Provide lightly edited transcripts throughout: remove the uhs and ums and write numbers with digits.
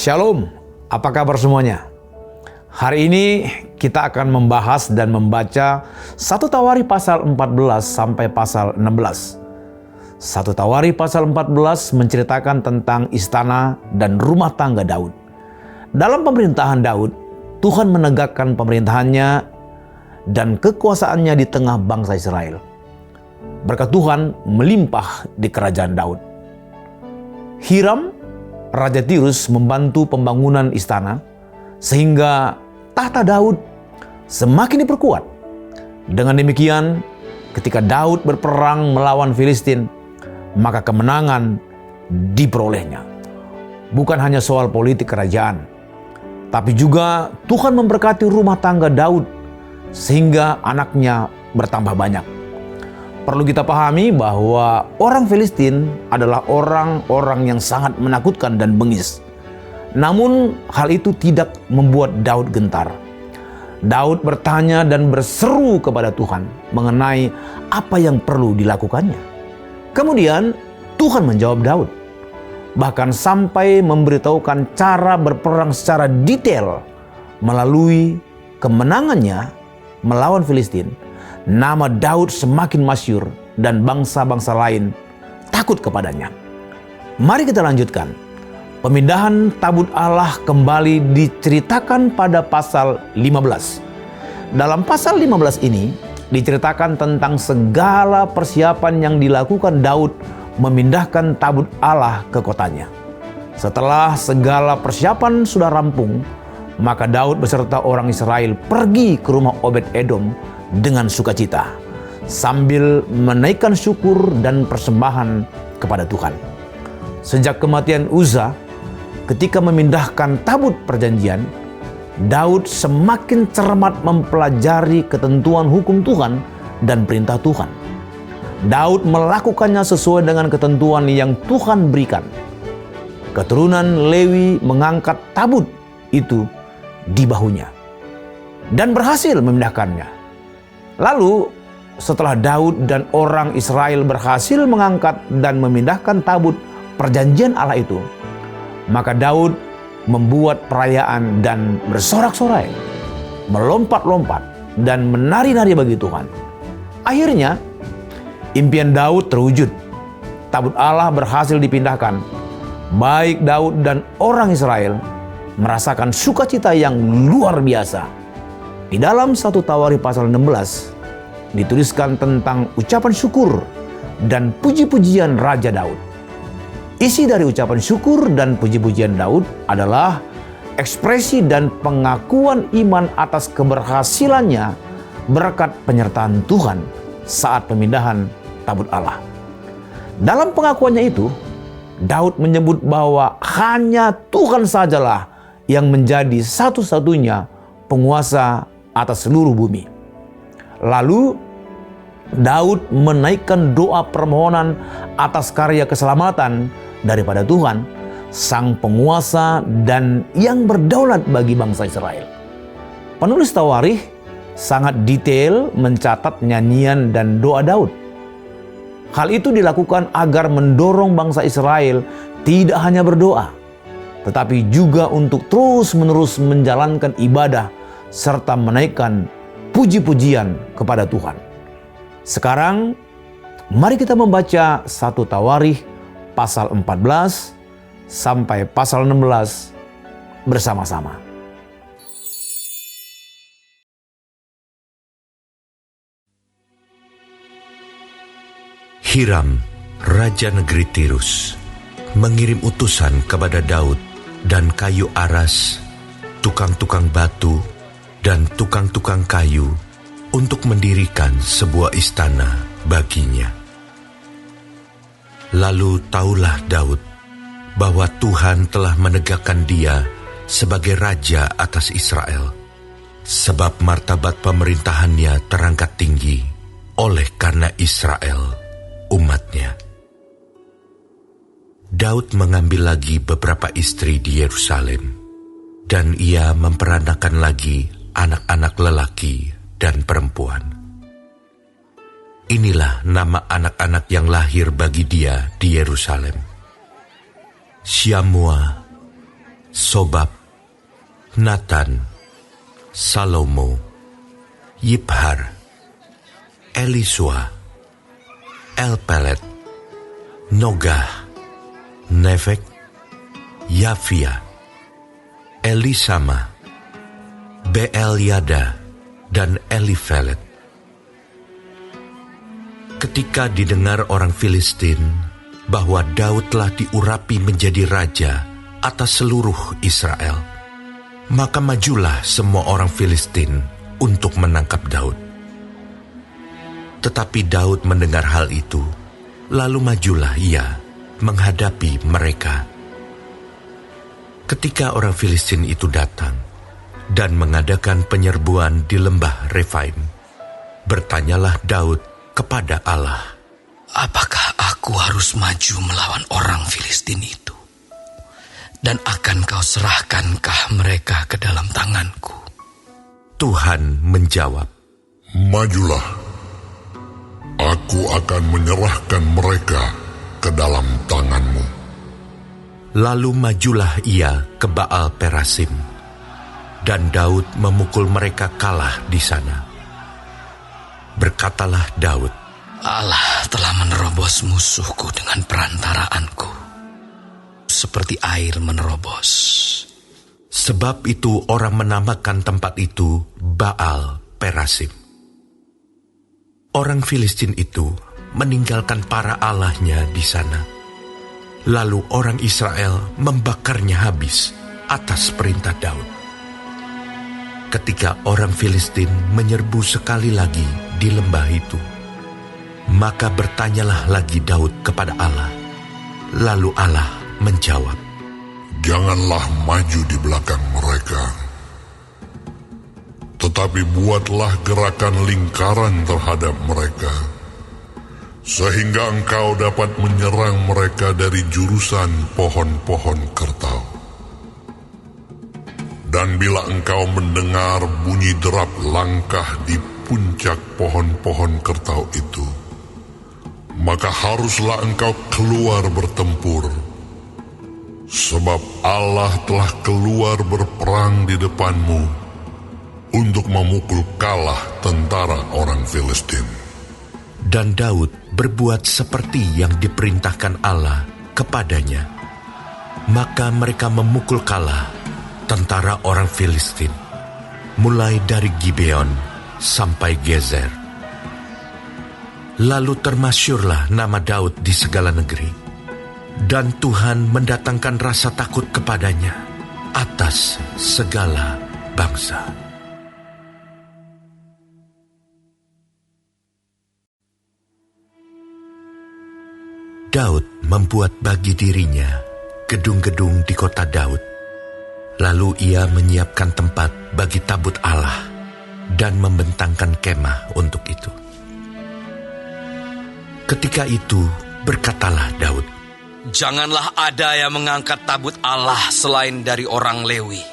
Shalom, apa kabar semuanya? Hari ini kita akan membahas dan membaca 1 Tawari pasal 14 sampai pasal 16. 1 Tawari pasal 14 menceritakan tentang istana dan rumah tangga Daud. Dalam pemerintahan Daud, Tuhan menegakkan pemerintahannya dan kekuasaannya di tengah bangsa Israel. Berkat Tuhan melimpah di kerajaan Daud. Hiram, Raja Tirus membantu pembangunan istana sehingga tahta Daud semakin diperkuat. Dengan demikian, ketika Daud berperang melawan Filistin, maka kemenangan diperolehnya. Bukan hanya soal politik kerajaan, tapi juga Tuhan memberkati rumah tangga Daud sehingga anaknya bertambah banyak. Perlu kita pahami bahwa orang Filistin adalah orang-orang yang sangat menakutkan dan bengis. Namun hal itu tidak membuat Daud gentar. Daud bertanya dan berseru kepada Tuhan mengenai apa yang perlu dilakukannya. Kemudian Tuhan menjawab Daud, bahkan sampai memberitahukan cara berperang secara detail. Melalui kemenangannya melawan Filistin, nama Daud semakin masyhur dan bangsa-bangsa lain takut kepadanya. Mari kita lanjutkan. Pemindahan tabut Allah kembali diceritakan pada pasal 15. Dalam pasal 15 ini diceritakan tentang segala persiapan yang dilakukan Daud memindahkan tabut Allah ke kotanya. Setelah segala persiapan sudah rampung, maka Daud beserta orang Israel pergi ke rumah Obed-Edom dengan sukacita, sambil menaikkan syukur dan persembahan kepada Tuhan. Sejak kematian Uzza, ketika memindahkan tabut perjanjian, Daud semakin cermat mempelajari ketentuan hukum Tuhan dan perintah Tuhan. Daud melakukannya sesuai dengan ketentuan yang Tuhan berikan. Keturunan Lewi mengangkat tabut itu di bahunya dan berhasil memindahkannya. Lalu setelah Daud dan orang Israel berhasil mengangkat dan memindahkan tabut perjanjian Allah itu, maka Daud membuat perayaan dan bersorak-sorai, melompat-lompat dan menari-nari bagi Tuhan. Akhirnya impian Daud terwujud. Tabut Allah berhasil dipindahkan. Baik Daud dan orang Israel merasakan sukacita yang luar biasa. Di dalam 1 Tawari pasal 16 dituliskan tentang ucapan syukur dan puji-pujian Raja Daud. Isi dari ucapan syukur dan puji-pujian Daud adalah ekspresi dan pengakuan iman atas keberhasilannya berkat penyertaan Tuhan saat pemindahan tabut Allah. Dalam pengakuannya itu, Daud menyebut bahwa hanya Tuhan sajalah yang menjadi satu-satunya penguasa atas seluruh bumi. Lalu Daud menaikkan doa permohonan atas karya keselamatan daripada Tuhan, Sang Penguasa dan yang berdaulat bagi bangsa Israel. Penulis Tawarikh sangat detail mencatat nyanyian dan doa Daud. Hal itu dilakukan agar mendorong bangsa Israel tidak hanya berdoa, tetapi juga untuk terus-menerus menjalankan ibadah serta menaikkan puji-pujian kepada Tuhan. Sekarang, mari kita membaca 1 Tawarikh pasal 14 sampai pasal 16 bersama-sama. Hiram, Raja Negeri Tirus, mengirim utusan kepada Daud dan kayu aras, tukang-tukang batu, dan tukang-tukang kayu untuk mendirikan sebuah istana baginya. Lalu taulah Daud bahwa Tuhan telah menegakkan dia sebagai raja atas Israel, sebab martabat pemerintahannya terangkat tinggi oleh karena Israel, umatnya. Daud mengambil lagi beberapa istri di Yerusalem, dan ia memperanakan lagi anak-anak lelaki dan perempuan. Inilah nama anak-anak yang lahir bagi dia di Yerusalem: Syamua, Sobab, Natan, Salomo, Yibhar, Elisua, Elpelet, Nogah, Nefek, Yafia, Elisama, Beelyada, dan Elifelet. Ketika didengar orang Filistin bahwa Daud telah diurapi menjadi raja atas seluruh Israel, maka majulah semua orang Filistin untuk menangkap Daud. Tetapi Daud mendengar hal itu, lalu majulah ia menghadapi mereka. Ketika orang Filistin itu datang dan mengadakan penyerbuan di lembah Refaim, bertanyalah Daud kepada Allah, "Apakah aku harus maju melawan orang Filistin itu? Dan akan kau serahkankah mereka ke dalam tanganku?" Tuhan menjawab, "Majulah, aku akan menyerahkan mereka ke dalam tanganmu." Lalu majulah ia ke Baal Perasim, dan Daud memukul mereka kalah di sana. Berkatalah Daud, "Allah telah menerobos musuhku dengan perantaraanku, seperti air menerobos." Sebab itu orang menamakan tempat itu Baal Perasim. Orang Filistin itu meninggalkan para allahnya di sana. Lalu orang Israel membakarnya habis atas perintah Daud. Ketika orang Filistin menyerbu sekali lagi di lembah itu, maka bertanyalah lagi Daud kepada Allah. Lalu Allah menjawab, "Janganlah maju di belakang mereka, tetapi buatlah gerakan lingkaran terhadap mereka, sehingga engkau dapat menyerang mereka dari jurusan pohon-pohon kertau. Dan bila engkau mendengar bunyi derap langkah di puncak pohon-pohon kertau itu, maka haruslah engkau keluar bertempur, sebab Allah telah keluar berperang di depanmu untuk memukul kalah tentara orang Filistin." dan Daud berbuat seperti yang diperintahkan Allah kepadanya. Maka mereka memukul kalah tentara orang Filistin, mulai dari Gibeon sampai Gezer. Lalu termasyurlah nama Daud di segala negeri, dan Tuhan mendatangkan rasa takut kepadanya atas segala bangsa. Daud membuat bagi dirinya gedung-gedung di kota Daud. Lalu ia menyiapkan tempat bagi tabut Allah dan membentangkan kemah untuk itu. Ketika itu berkatalah Daud, "Janganlah ada yang mengangkat tabut Allah selain dari orang Lewi,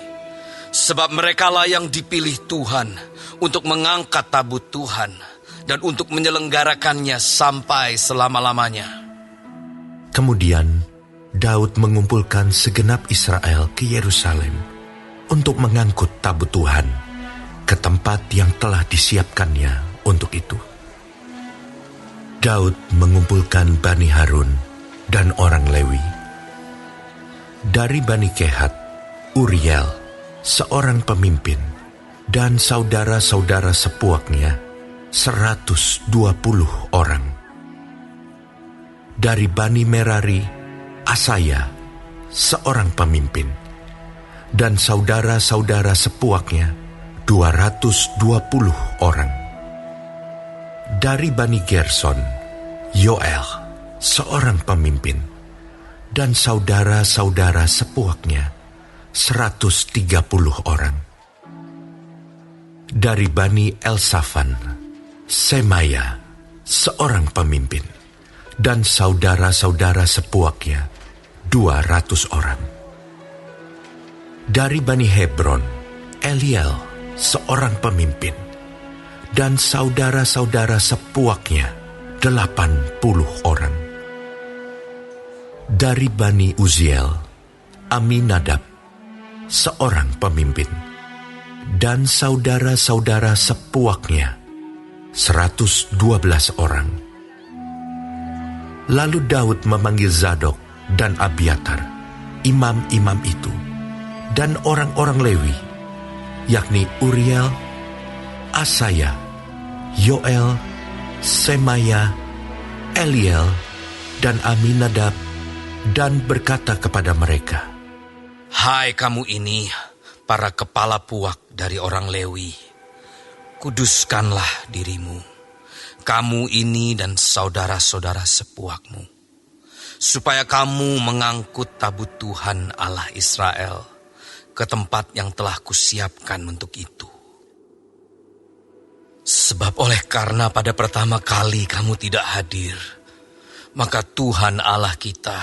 sebab merekalah yang dipilih Tuhan untuk mengangkat tabut Tuhan dan untuk menyelenggarakannya sampai selama-lamanya." Kemudian Daud mengumpulkan segenap Israel ke Yerusalem untuk mengangkut tabut Tuhan ke tempat yang telah disiapkannya untuk itu. Daud mengumpulkan Bani Harun dan orang Lewi. Dari Bani Kehat, Uriel, seorang pemimpin, dan saudara-saudara sepuaknya, 120 orang. Dari Bani Merari, Asaya, seorang pemimpin, dan saudara-saudara sepuaknya, 220 orang. Dari Bani Gerson, Yoel, seorang pemimpin, dan saudara-saudara sepuaknya, 130 orang. Dari Bani Elsafan, Semaya, seorang pemimpin, dan saudara-saudara sepuaknya, 200 orang. Dari Bani Hebron, Eliel, seorang pemimpin, dan saudara-saudara sepuaknya, 80 orang. Dari Bani Uziel, Aminadab, seorang pemimpin, dan saudara-saudara sepuaknya, 112 orang. Lalu Daud memanggil Zadok dan Abiatar, imam-imam itu, dan orang-orang Lewi, yakni Uriel, Asaya, Yoel, Semaya, Eliel, dan Aminadab, dan berkata kepada mereka, Hai kamu ini, para kepala puak dari orang Lewi, kuduskanlah dirimu, kamu ini dan saudara-saudara sepuakmu, supaya kamu mengangkut tabut Tuhan Allah Israel ke tempat yang telah kusiapkan untuk itu. Sebab oleh karena pada pertama kali kamu tidak hadir, maka Tuhan Allah kita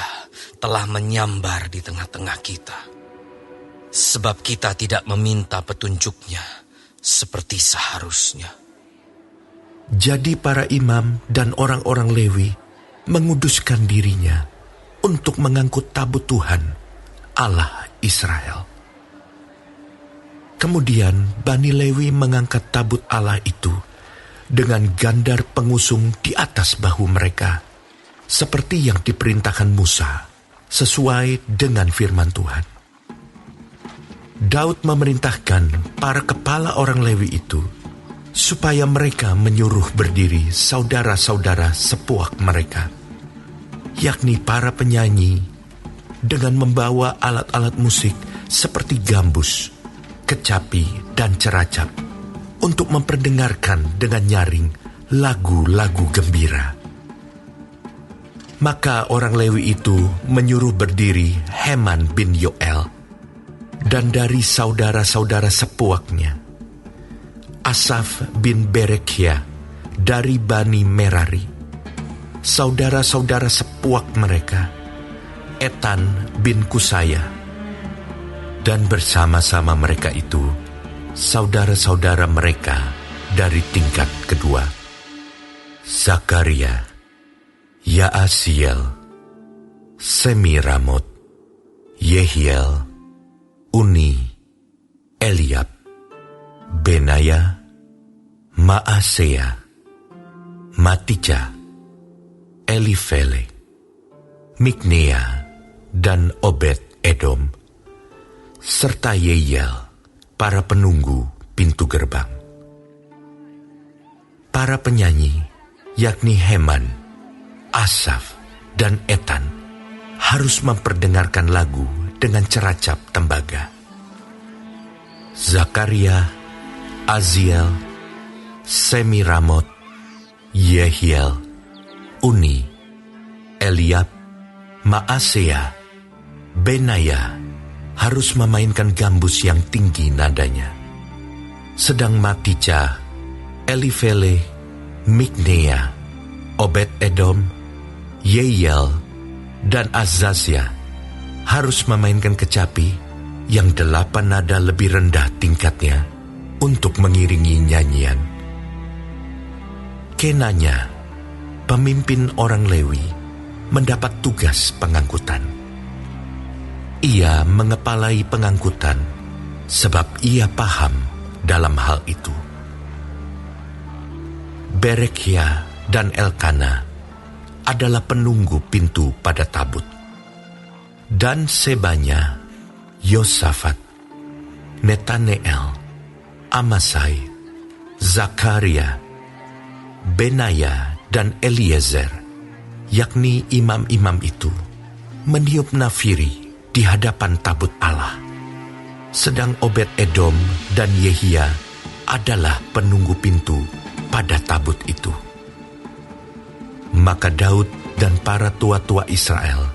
telah menyambar di tengah-tengah kita. Sebab kita tidak meminta petunjuknya seperti seharusnya. Jadi para imam dan orang-orang Lewi menguduskan dirinya untuk mengangkut tabut Tuhan, Allah Israel. Kemudian Bani Lewi mengangkat tabut Allah itu dengan gandar pengusung di atas bahu mereka, seperti yang diperintahkan Musa, sesuai dengan firman Tuhan. Daud memerintahkan para kepala orang Lewi itu supaya mereka menyuruh berdiri saudara-saudara sepuak mereka, yakni para penyanyi, dengan membawa alat-alat musik seperti gambus, kecapi, dan ceracap, untuk memperdengarkan dengan nyaring lagu-lagu gembira. Maka orang Lewi itu menyuruh berdiri Heman bin Yoel, dan dari saudara-saudara sepuaknya, Asaf bin Berekhia dari Bani Merari, saudara-saudara sepuak mereka, Etan bin Kusaya, dan bersama-sama mereka itu, saudara-saudara mereka dari tingkat kedua, Zakaria, Yaasiel, Semiramot, Yehiel, Uni, Eliab, Benaya, Maasea, Matija, Elifele, Miknea, dan Obed Edom, serta Yeiel, para penunggu pintu gerbang. Para penyanyi, yakni Heman, Asaf, dan Etan, harus memperdengarkan lagu dengan ceracap tembaga. Zakaria, Aziel, Semiramot, Yehiel, Uni, Eliab, Maasea, Benaya, harus memainkan gambus yang tinggi nadanya. Sedang Matija, Elifele, Miknea, Obed Edom, Yeiel, dan Azazia harus memainkan kecapi yang 8 nada lebih rendah tingkatnya untuk mengiringi nyanyian. Kenanya, pemimpin orang Lewi, mendapat tugas pengangkutan. Ia mengepalai pengangkutan sebab ia paham dalam hal itu. Berekhia dan Elkana adalah penunggu pintu pada tabut. Dan sebanya, Yosafat, Netaneel, Amasai, Zakaria, Benaya, dan Eliezer, yakni imam-imam itu, meniup nafiri di hadapan tabut Allah. Sedang Obed Edom dan Yehia adalah penunggu pintu pada tabut itu. Maka Daud dan para tua-tua Israel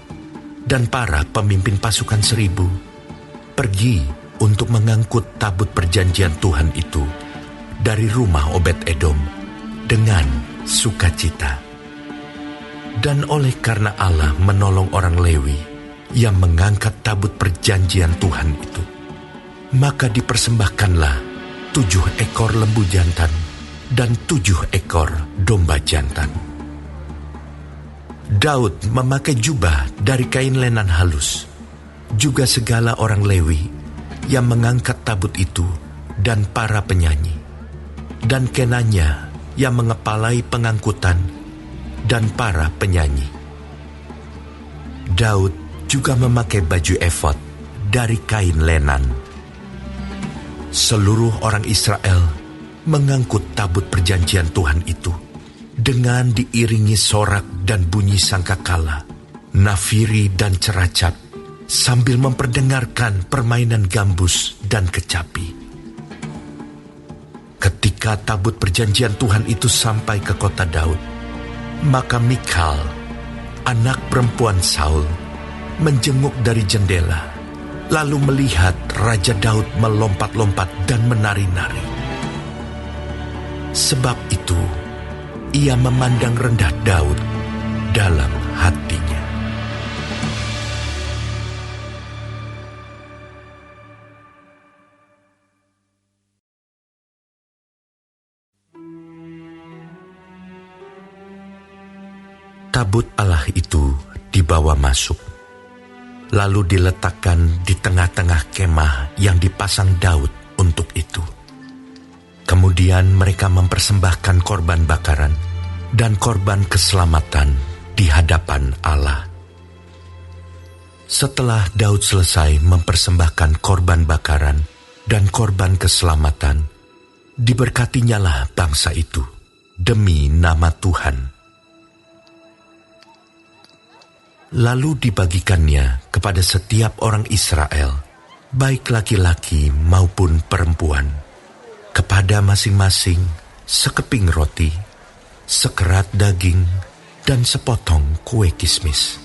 dan para pemimpin pasukan 1000 pergi untuk mengangkut tabut perjanjian Tuhan itu dari rumah Obed Edom dengan sukacita. Dan oleh karena Allah menolong orang Lewi yang mengangkat tabut perjanjian Tuhan itu, maka dipersembahkanlah 7 ekor lembu jantan dan 7 ekor domba jantan. Daud memakai jubah dari kain lenan halus. Juga segala orang Lewi yang mengangkat tabut itu dan para penyanyi, dan Kenanya yang mengepalai pengangkutan dan para penyanyi. Daud juga memakai baju efod dari kain lenan. Seluruh orang Israel mengangkut tabut perjanjian Tuhan itu dengan diiringi sorak dan bunyi sangkakala, nafiri dan ceracap, sambil memperdengarkan permainan gambus dan kecapi. Ketika tabut perjanjian Tuhan itu sampai ke kota Daud, maka Michal, anak perempuan Saul, menjenguk dari jendela, lalu melihat Raja Daud melompat-lompat dan menari-nari. Sebab itu, ia memandang rendah Daud dalam hatinya. Tabut Allah itu dibawa masuk, lalu diletakkan di tengah-tengah kemah yang dipasang Daud untuk itu. Kemudian mereka mempersembahkan korban bakaran dan korban keselamatan di hadapan Allah. Setelah Daud selesai mempersembahkan korban bakaran dan korban keselamatan, diberkatinyalah bangsa itu demi nama Tuhan. Lalu dibagikannya kepada setiap orang Israel, baik laki-laki maupun perempuan, kepada masing-masing sekeping roti, sekerat daging, dan sepotong kue kismis.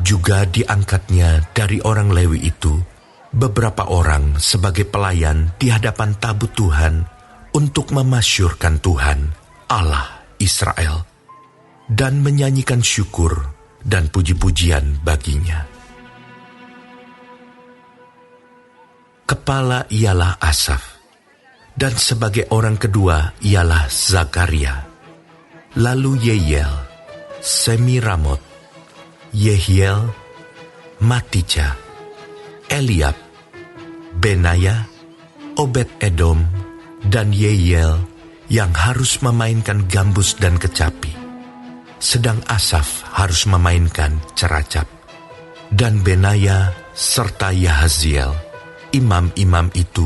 Juga diangkatnya dari orang Lewi itu beberapa orang sebagai pelayan di hadapan tabut Tuhan untuk memasyurkan Tuhan, Allah Israel, dan menyanyikan syukur dan puji-pujian baginya. Kepala ialah Asaf, dan sebagai orang kedua ialah Zakaria, lalu Yeiel, Semiramot, Yehiel, Matija, Eliab, Benaya, Obed-Edom, dan Yeiel yang harus memainkan gambus dan kecapi. Sedang Asaf harus memainkan ceracap. Dan Benaya serta Yahaziel, imam-imam itu,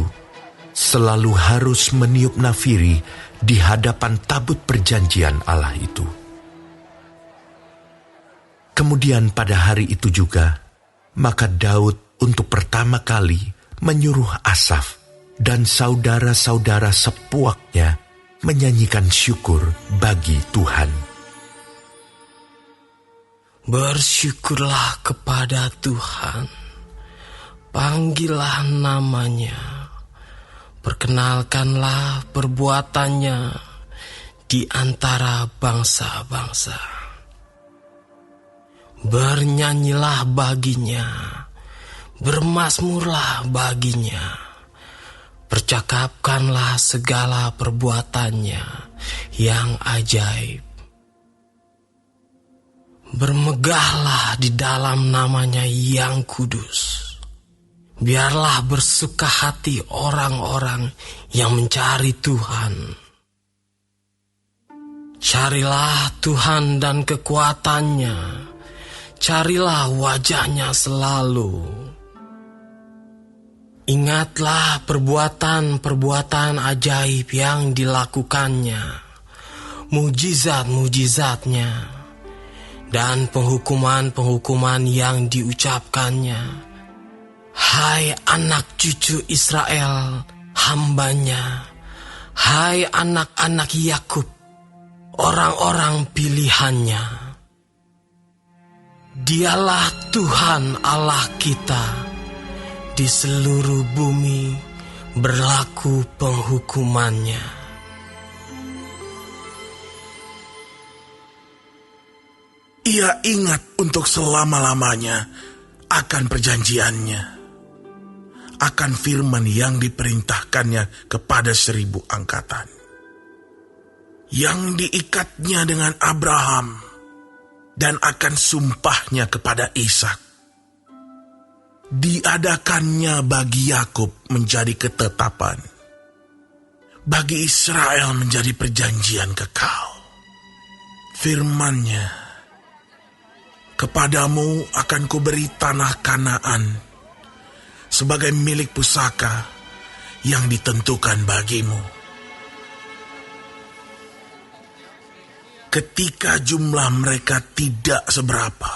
selalu harus meniup nafiri di hadapan tabut perjanjian Allah itu. Kemudian pada hari itu juga, maka Daud untuk pertama kali menyuruh Asaf dan saudara-saudara sepuaknya menyanyikan syukur bagi Tuhan. Bersyukurlah kepada Tuhan, panggillah namanya, perkenalkanlah perbuatannya di antara bangsa-bangsa. Bernyanyilah baginya, bermazmurlah baginya, percakapkanlah segala perbuatannya yang ajaib. Bermegahlah di dalam namanya yang kudus. Biarlah bersuka hati orang-orang yang mencari Tuhan. Carilah Tuhan dan kekuatannya. Carilah wajahnya selalu. Ingatlah perbuatan-perbuatan ajaib yang dilakukannya, mujizat-mujizatnya, dan penghukuman-penghukuman yang diucapkannya. Hai anak cucu Israel, hambanya. Hai anak-anak Yakub, orang-orang pilihannya. Dialah Tuhan Allah kita. Di seluruh bumi berlaku penghukumannya. Ia ingat untuk selama-lamanya akan perjanjiannya, akan firman yang diperintahkannya kepada 1000 angkatan, yang diikatnya dengan Abraham, dan akan sumpahnya kepada Ishak. diadakannya bagi Yakub menjadi ketetapan, bagi Israel menjadi perjanjian kekal. Firman-Nya, kepadamu akan kuberi tanah Kanaan sebagai milik pusaka yang ditentukan bagimu. Ketika jumlah mereka tidak seberapa,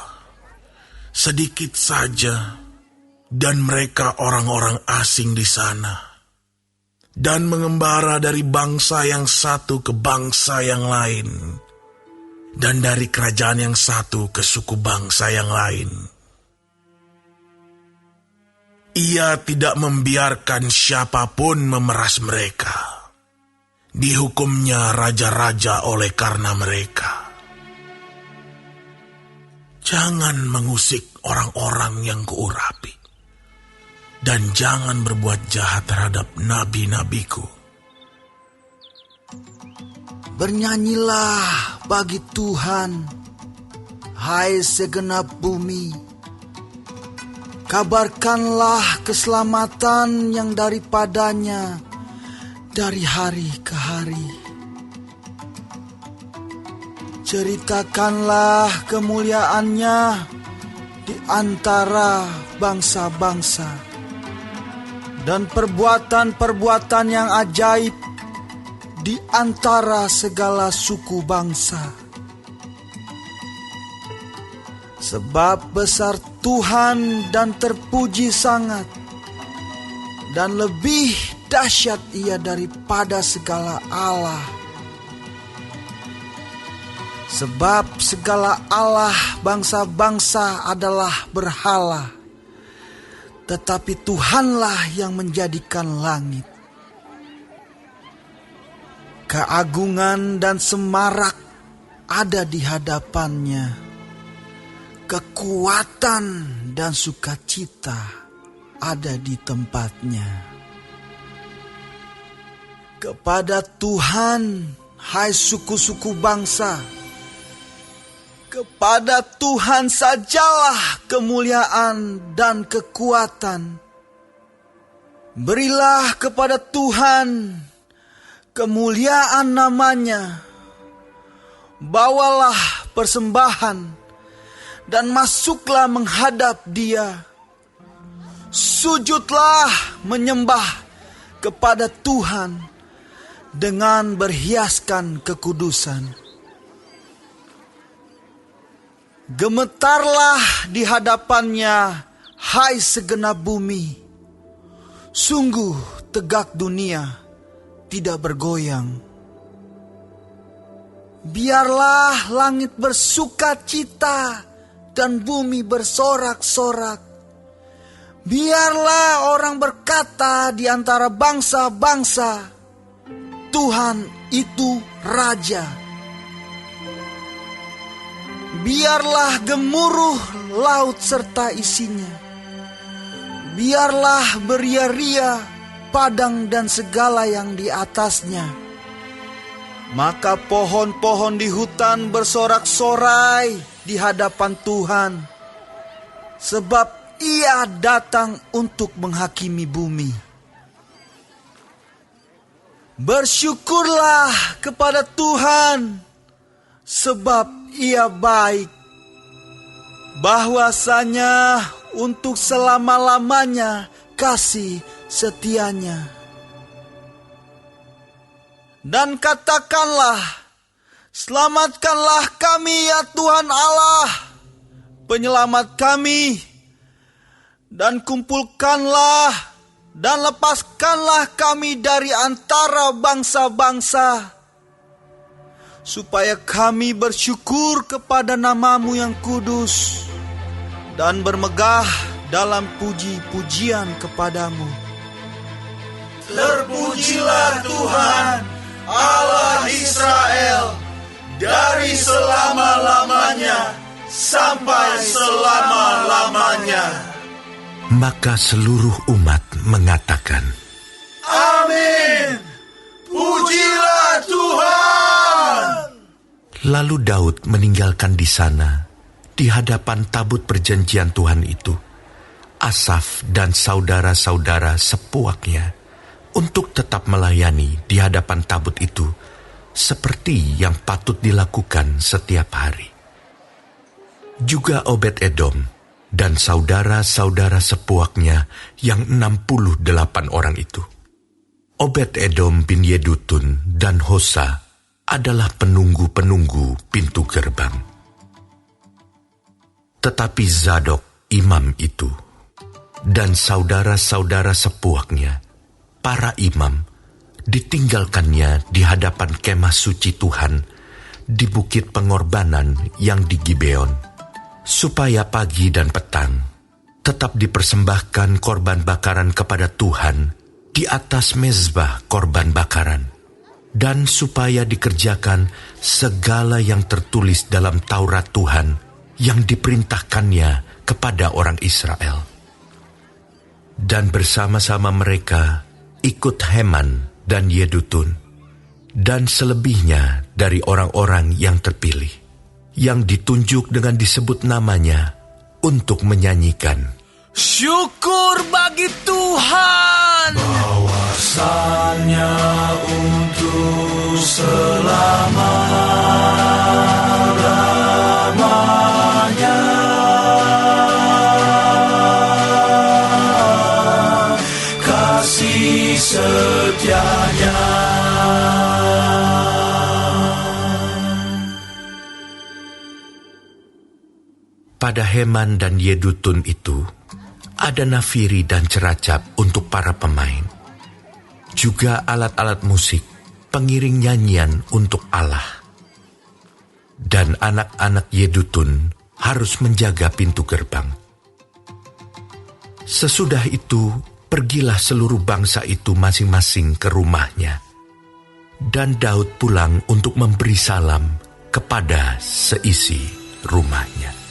sedikit saja, dan mereka orang-orang asing di sana, dan mengembara dari bangsa yang satu ke bangsa yang lain, dan dari kerajaan yang satu ke suku bangsa yang lain. Ia tidak membiarkan siapapun memeras mereka. Dihukumnya raja-raja oleh karena mereka. Jangan mengusik orang-orang yang kuurapi, dan jangan berbuat jahat terhadap nabi-nabiku. Bernyanyilah bagi Tuhan, hai segenap bumi. Kabarkanlah keselamatan yang daripadanya dari hari ke hari. Ceritakanlah kemuliaannya di antara bangsa-bangsa, dan perbuatan-perbuatan yang ajaib di antara segala suku bangsa. Sebab besar Tuhan dan terpuji sangat, dan lebih dahsyat Ia daripada segala Allah. Sebab segala Allah bangsa-bangsa adalah berhala, tetapi Tuhanlah yang menjadikan langit. Keagungan dan semarak ada di hadapannya, kekuatan dan sukacita ada di tempatnya. Kepada Tuhan, hai suku-suku bangsa, kepada Tuhan sajalah kemuliaan dan kekuatan. Berilah kepada Tuhan kemuliaan namanya. Bawalah persembahan dan masuklah menghadap Dia. Sujudlah menyembah kepada Tuhan dengan berhiaskan kekudusan. Gemetarlah di hadapannya, hai segenap bumi. Sungguh tegak dunia, tidak bergoyang. Biarlah langit bersuka cita dan bumi bersorak-sorak. Biarlah orang berkata di antara bangsa-bangsa, Tuhan itu Raja. Biarlah gemuruh laut serta isinya. Biarlah beria-ria padang dan segala yang di atasnya. Maka pohon-pohon di hutan bersorak-sorai di hadapan Tuhan, sebab Ia datang untuk menghakimi bumi. Bersyukurlah kepada Tuhan, sebab Ia baik. Bahwasanya untuk selama-lamanya kasih setianya. Dan katakanlah, selamatkanlah kami ya Tuhan Allah, penyelamat kami, dan kumpulkanlah dan lepaskanlah kami dari antara bangsa-bangsa, supaya kami bersyukur kepada nama-Mu yang kudus dan bermegah dalam puji-pujian kepadamu. Terpujilah Tuhan, Allah Israel, dari selama-lamanya sampai selama-lamanya. Maka seluruh umat mengatakan, Amin. Pujilah Tuhan. Lalu Daud meninggalkan di sana, di hadapan tabut perjanjian Tuhan itu, Asaf dan saudara-saudara sepuaknya untuk tetap melayani di hadapan tabut itu seperti yang patut dilakukan setiap hari. Juga Obed-Edom dan saudara-saudara sepuaknya yang 68 orang itu. Obed-Edom bin Yedutun dan Hosa adalah penunggu-penunggu pintu gerbang. Tetapi Zadok, imam itu, dan saudara-saudara sepuaknya, para imam, ditinggalkannya di hadapan kemah suci Tuhan di bukit pengorbanan yang di Gibeon, supaya pagi dan petang tetap dipersembahkan korban bakaran kepada Tuhan di atas mezbah korban bakaran, dan supaya dikerjakan segala yang tertulis dalam Taurat Tuhan yang diperintahkannya kepada orang Israel. Dan bersama-sama mereka ikut Heman dan Yedutun, dan selebihnya dari orang-orang yang terpilih, yang ditunjuk dengan disebut namanya untuk menyanyikan, Syukur bagi Tuhan, Bahwasannya untuk selama-lamanya kasih setianya. Pada Heman dan Yedutun itu ada nafiri dan ceracap untuk para pemain, juga alat-alat musik, pengiring nyanyian untuk Allah. Dan anak-anak Yedutun harus menjaga pintu gerbang. Sesudah itu, pergilah seluruh bangsa itu masing-masing ke rumahnya. Dan Daud pulang untuk memberi salam kepada seisi rumahnya.